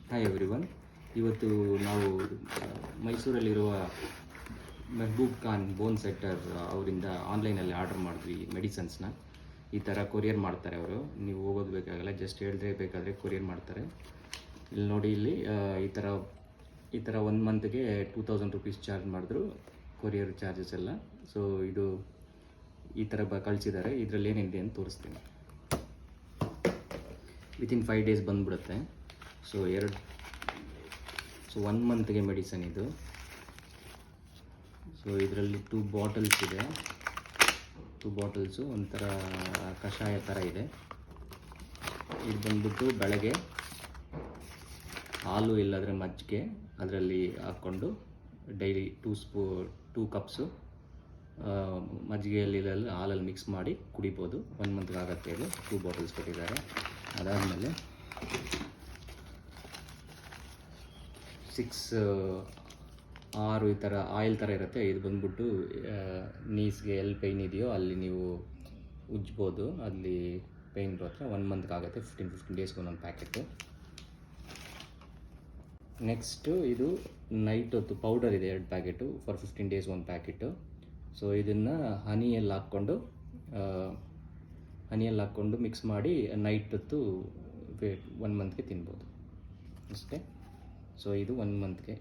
Hi everyone. ಇವತ್ತು ನಾವು ಮೈಸೂರಲ್ಲಿರುವ ಮೆಹಬೂಬ್ ಖಾನ್ ಬೋನ್ setter ಅವರಿಂದ ಆನ್ಲೈನಲ್ಲಿ ಆರ್ಡರ್ ಮಾಡಿದ್ವಿ ಮೆಡಿಸನ್ಸ್ನ. ಈ ಥರ ಕೊರಿಯರ್ ಮಾಡ್ತಾರೆ ಅವರು. ನೀವು ಹೋಗೋದು ಬೇಕಾಗಲ್ಲ, ಜಸ್ಟ್ ಹೇಳಿದ್ರೆ ಬೇಕಾದರೆ ಕೊರಿಯರ್ ಮಾಡ್ತಾರೆ. ಇಲ್ಲಿ ನೋಡಿ, ಇಲ್ಲಿ ಈ ಥರ 1 ಮಂತ್ಗೆ 2000 ರೂಪೀಸ್ ಚಾರ್ಜ್ ಮಾಡಿದ್ರು, ಕೊರಿಯರ್ ಚಾರ್ಜಸ್ ಎಲ್ಲ. ಸೊ ಇದು ಈ ಥರ ಕಳಿಸಿದ್ದಾರೆ. ಇದರಲ್ಲಿ ಏನಿದೆ ಅಂತ ತೋರಿಸ್ತೀನಿ. ವಿತಿನ್ 5 ಡೇಸ್ ಬಂದುಬಿಡುತ್ತೆ. ಸೊ 1 ಮಂತ್ಗೆ ಮೆಡಿಸನ್ ಇದು. ಸೊ ಇದರಲ್ಲಿ 2 ಬಾಟಲ್ಸ್ ಇದೆ. 2 ಬಾಟಲ್ಸು ಒಂಥರ ಕಷಾಯ ಥರ ಇದೆ. ಇದು ಬಂದ್ಬಿಟ್ಟು ಬೆಳಗ್ಗೆ ಹಾಲು ಇಲ್ಲಾಂದರೆ ಮಜ್ಜಿಗೆ ಅದರಲ್ಲಿ ಹಾಕ್ಕೊಂಡು ಡೈಲಿ 2 ಕಪ್ಸು ಮಜ್ಜಿಗೆಯಲ್ಲಿ ಹಾಲಲ್ಲಿ ಮಿಕ್ಸ್ ಮಾಡಿ ಕುಡಿಬೋದು. 1 ಮಂತ್ಗೆ ಆಗುತ್ತೆ. ಇದು 2 ಬಾಟಲ್ಸ್ ಕೊಟ್ಟಿದ್ದಾರೆ. ಅದಾದಮೇಲೆ 6 ಈ ಥರ ಆಯಿಲ್ ಥರ ಇರುತ್ತೆ. ಇದು ಬಂದ್ಬಿಟ್ಟು ನೀಸ್ಗೆ ಎಲ್ಲಿ ಪೈನ್ ಇದೆಯೋ ಅಲ್ಲಿ ನೀವು ಉಜ್ಬೋದು, ಅಲ್ಲಿ ಪೈನ್ ಬರುತ್ತೆ. 1 ಮಂತ್ಗೆ ಆಗುತ್ತೆ. 15 ಡೇಸ್ಗೆ ಒಂದೊಂದು ಪ್ಯಾಕೆಟು. ನೆಕ್ಸ್ಟು ಇದು ನೈಟ್ ಹೊತ್ತು ಪೌಡರ್ ಇದೆ, 2 packet for 15 days 1 packet. So ಇದನ್ನು ಹನಿಯಲ್ಲಿ ಹಾಕ್ಕೊಂಡು ಮಿಕ್ಸ್ ಮಾಡಿ ನೈಟ್ ಹೊತ್ತು 1 ಮಂತ್ಗೆ ತಿನ್ಬೋದು ಅಷ್ಟೇ. ಸೊ ಇದು 1 ಮಂತ್ಗೆ.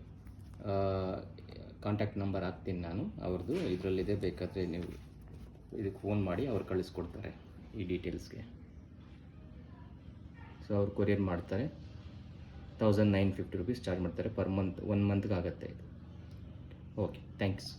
ಕಾಂಟ್ಯಾಕ್ಟ್ ನಂಬರ್ ಹಾಕ್ತೀನಿ ನಾನು ಅವ್ರದ್ದು, ಇದರಲ್ಲಿದೆ. ಬೇಕಾದರೆ ನೀವು ಇದಕ್ಕೆ ಫೋನ್ ಮಾಡಿ ಅವ್ರು ಕಳಿಸ್ಕೊಡ್ತಾರೆ ಈ ಡೀಟೇಲ್ಸ್ಗೆ. ಸೊ ಅವ್ರು ಕೊರಿಯರ್ ಮಾಡ್ತಾರೆ. 1950 ರೂಪೀಸ್ ಚಾರ್ಜ್ ಮಾಡ್ತಾರೆ ಪರ್ ಮಂತ್. 1 ಮಂತ್ಗೆ ಆಗುತ್ತೆ ಇದು. Okay, thanks.